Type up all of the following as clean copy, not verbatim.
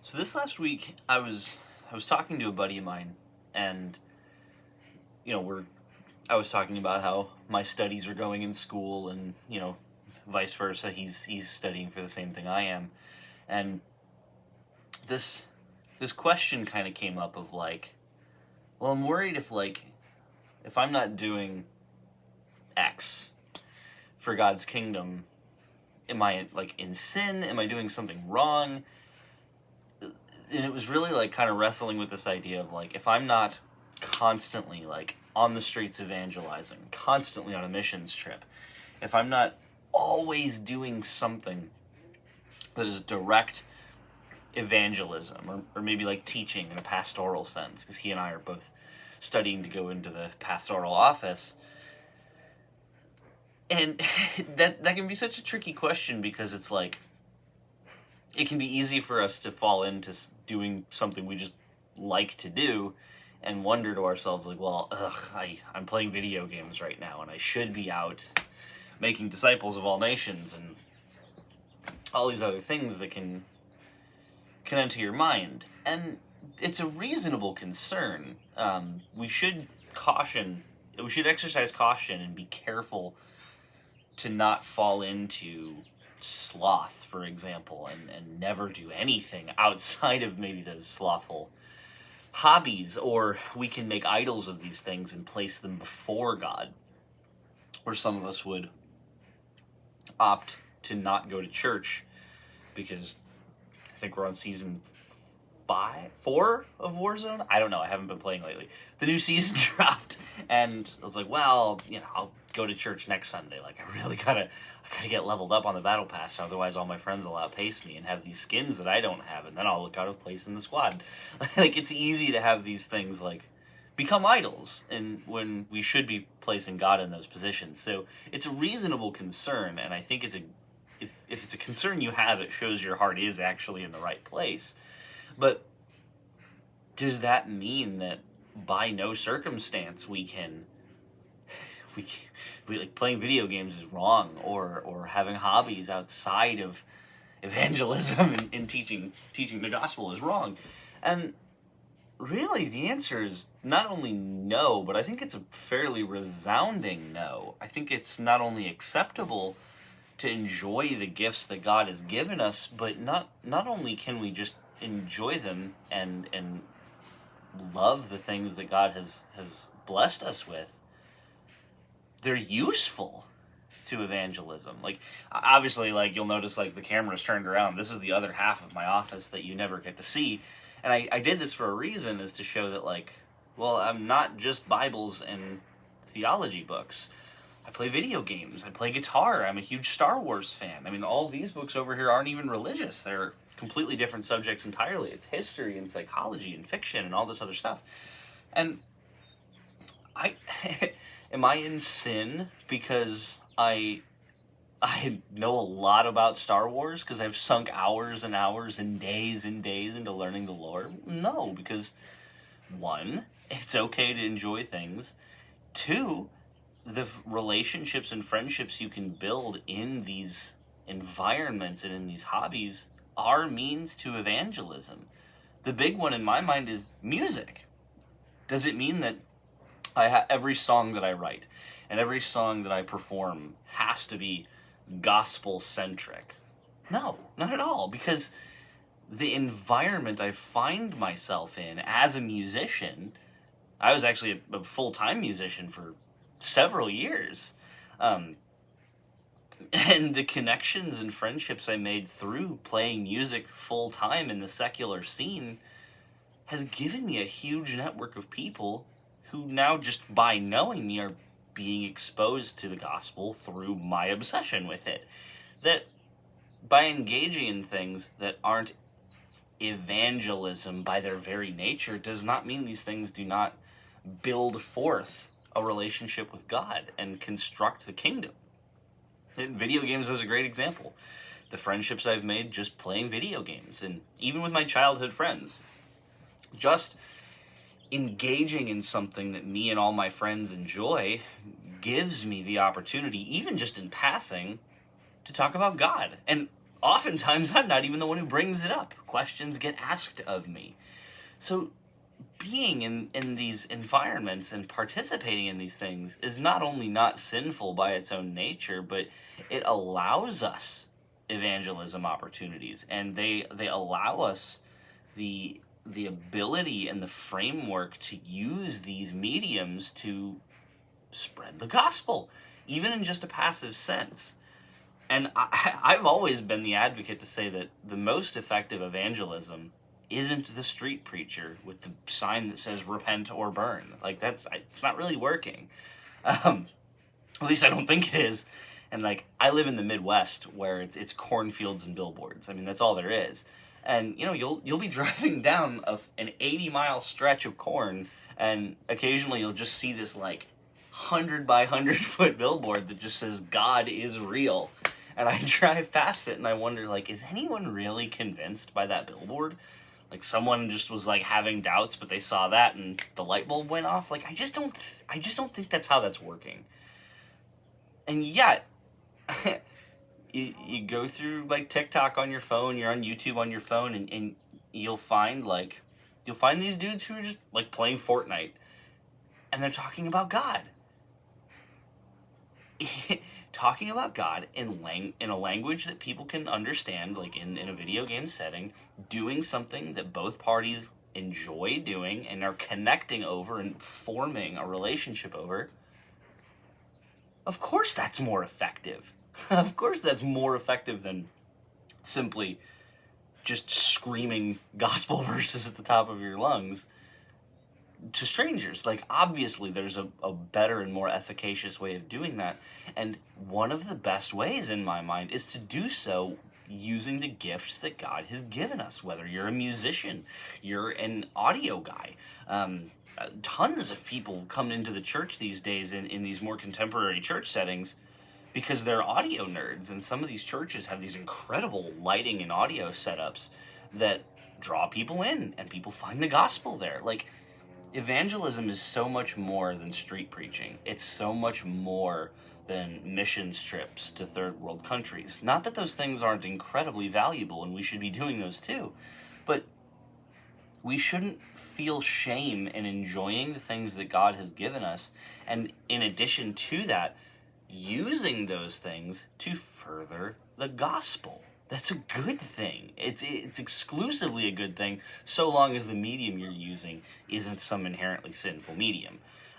So this last week, I was talking to a buddy of mine, and I was talking about how my studies are going in school, and vice versa. He's studying for the same thing I am, and this this question kind of came up of like, well, I'm worried if I'm not doing X for God's kingdom, am I like in sin? Am I doing something wrong? And it was really like kind of wrestling with this idea of like, if I'm not constantly like on the streets evangelizing, constantly on a missions trip, if I'm not always doing something that is direct evangelism, or maybe like teaching in a pastoral sense, because he and I are both studying to go into the pastoral office. And that can be such a tricky question, because it's like, it can be easy for us to fall into doing something we just like to do and wonder to ourselves like, well, I'm playing video games right now and I should be out making disciples of all nations and all these other things that can enter your mind. And it's a reasonable concern. We should exercise caution and be careful to not fall into sloth, for example, and never do anything outside of maybe those slothful hobbies, or we can make idols of these things and place them before God, or some of us would opt to not go to church because I think we're on season 4 of Warzone. I don't know, I haven't been playing lately. The new season dropped, and I was like, well, I'll go to church next Sunday. Like, I gotta get leveled up on the battle pass, otherwise all my friends will outpace me and have these skins that I don't have, and then I'll look out of place in the squad. Like, it's easy to have these things like become idols, and when we should be placing God in those positions. So it's a reasonable concern, and I think if it's a concern you have, it shows your heart is actually in the right place. But does that mean that by no circumstance we like playing video games is wrong, or having hobbies outside of evangelism and teaching the gospel is wrong? And really the answer is not only no, but I think it's a fairly resounding no. I think it's not only acceptable to enjoy the gifts that God has given us, but not only can we just enjoy them and love the things that God has blessed us with, they're useful to evangelism. Like, obviously, like, you'll notice, like, the camera's turned around. This is the other half of my office that you never get to see. And I did this for a reason, is to show that, like, well, I'm not just Bibles and theology books. I play video games. I play guitar. I'm a huge Star Wars fan. I mean, all these books over here aren't even religious. They're completely different subjects entirely. It's history and psychology and fiction and all this other stuff. And am I in sin because I know a lot about Star Wars because I've sunk hours and hours and days into learning the lore? No, because 1, it's okay to enjoy things. 2, the relationships and friendships you can build in these environments and in these hobbies are means to evangelism. The big one in my mind is music. Does it mean that every song that I write and every song that I perform has to be gospel-centric? No, not at all, because the environment I find myself in as a musician, I was actually a full-time musician for several years, and the connections and friendships I made through playing music full-time in the secular scene has given me a huge network of people who now, just by knowing me, are being exposed to the gospel through my obsession with it. That by engaging in things that aren't evangelism by their very nature does not mean these things do not build forth a relationship with God and construct the kingdom. And video games is a great example. The friendships I've made just playing video games, and even with my childhood friends, just engaging in something that me and all my friends enjoy gives me the opportunity, even just in passing, to talk about God. And oftentimes I'm not even the one who brings it up. Questions get asked of me. So being in these environments and participating in these things is not only not sinful by its own nature, but it allows us evangelism opportunities, and they allow us the ability and the framework to use these mediums to spread the gospel, even in just a passive sense. And I've always been the advocate to say that the most effective evangelism isn't the street preacher with the sign that says repent or burn. Like, it's not really working. At least I don't think it is. And like, I live in the Midwest where it's cornfields and billboards. I mean, that's all there is. And you know, you'll be driving down an 80-mile stretch of corn, and occasionally you'll just see this like 100 by 100 foot billboard that just says God is real. And I drive past it and I wonder, like, is anyone really convinced by that billboard? Like, someone just was like having doubts, but they saw that and the light bulb went off. Like, I just don't think that's how that's working. And yet, you go through like TikTok on your phone, you're on YouTube on your phone, and you'll find these dudes who are just like playing Fortnite, and they're talking about God. Talking about God in a language that people can understand, like in a video game setting, doing something that both parties enjoy doing and are connecting over and forming a relationship over. Of course that's more effective. Of course that's more effective than simply just screaming gospel verses at the top of your lungs to strangers. Like, obviously there's a better and more efficacious way of doing that, and one of the best ways in my mind is to do so using the gifts that God has given us. Whether you're a musician, you're an audio guy, tons of people come into the church these days in these more contemporary church settings because they're audio nerds, and some of these churches have these incredible lighting and audio setups that draw people in, and people find the gospel there. Like, evangelism is so much more than street preaching. It's so much more than mission trips to third world countries. Not that those things aren't incredibly valuable, and we should be doing those too, but we shouldn't feel shame in enjoying the things that God has given us, and in addition to that, using those things to further the gospel. That's a good thing. It's exclusively a good thing, so long as the medium you're using isn't some inherently sinful medium.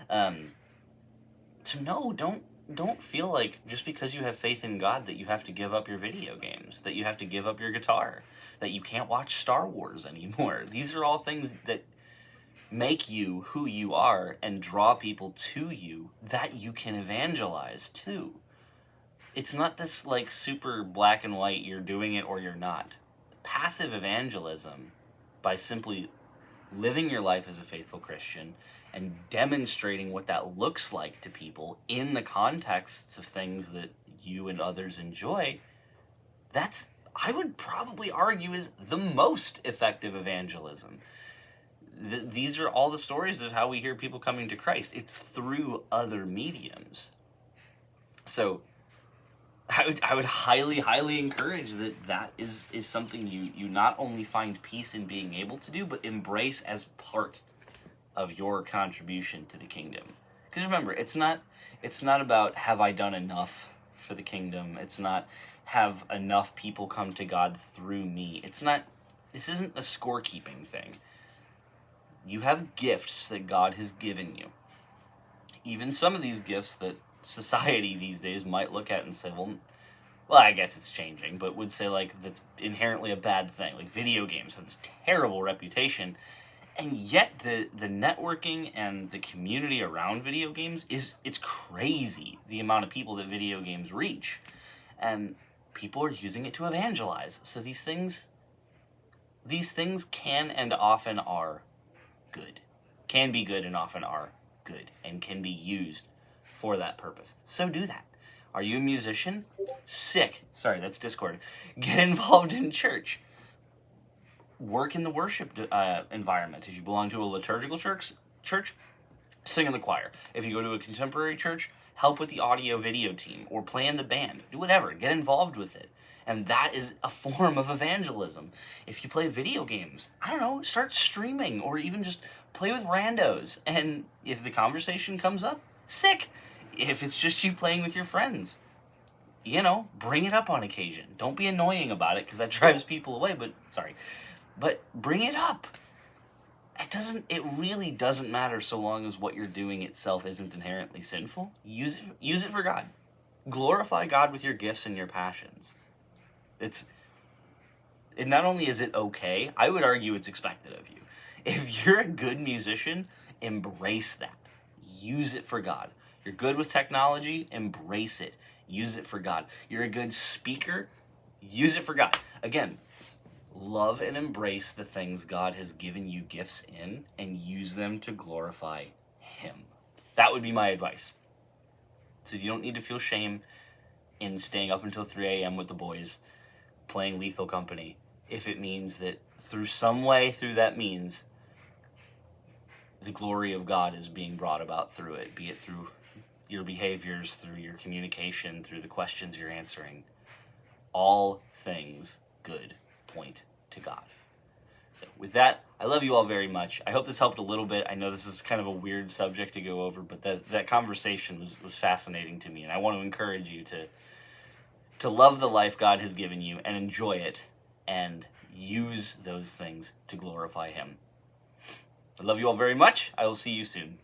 So no, don't feel like just because you have faith in God that you have to give up your video games, that you have to give up your guitar, that you can't watch Star Wars anymore. These are all things that make you who you are and draw people to you that you can evangelize to. It's not this like super black and white, you're doing it or you're not. Passive evangelism, by simply living your life as a faithful Christian and demonstrating what that looks like to people in the contexts of things that you and others enjoy, that's, I would probably argue, is the most effective evangelism. These are all the stories of how we hear people coming to Christ. It's through other mediums. So I would highly, highly encourage that is something you not only find peace in being able to do, but embrace as part of your contribution to the kingdom. Because remember, it's not about have I done enough for the kingdom. It's not have enough people come to God through me. This isn't a scorekeeping thing. You have gifts that God has given you. Even some of these gifts that society these days might look at and say, well, I guess it's changing, but would say like that's inherently a bad thing. Like, video games have this terrible reputation, and yet the networking and the community around video games it's crazy the amount of people that video games reach, and people are using it to evangelize. So these things can and often are good, can be good and often are good, and can be used for that purpose. So do that. Are you a musician? Sick. Sorry, that's Discord. Get involved in church. Work in the worship environment. If you belong to a liturgical church, sing in the choir. If you go to a contemporary church, help with the audio video team or play in the band. Do whatever. Get involved with it. And that is a form of evangelism. If you play video games, I don't know, start streaming or even just play with randos. And if the conversation comes up, sick. If it's just you playing with your friends, bring it up on occasion. Don't be annoying about it because that drives people away, but bring it up. It really doesn't matter so long as what you're doing itself isn't inherently sinful. Use it for God. Glorify God with your gifts and your passions. Not only is it okay, I would argue it's expected of you. If you're a good musician, embrace that. Use it for God. You're good with technology, embrace it. Use it for God. You're a good speaker, use it for God. Again, love and embrace the things God has given you gifts in and use them to glorify Him. That would be my advice. So you don't need to feel shame in staying up until 3 a.m. with the boys, playing Lethal Company, if it means that through that means, the glory of God is being brought about through it, be it through your behaviors, through your communication, through the questions you're answering. All things good point to God. So with that, I love you all very much. I hope this helped a little bit. I know this is kind of a weird subject to go over, but that conversation was fascinating to me, and I want to encourage you to love the life God has given you and enjoy it and use those things to glorify Him. I love you all very much. I will see you soon.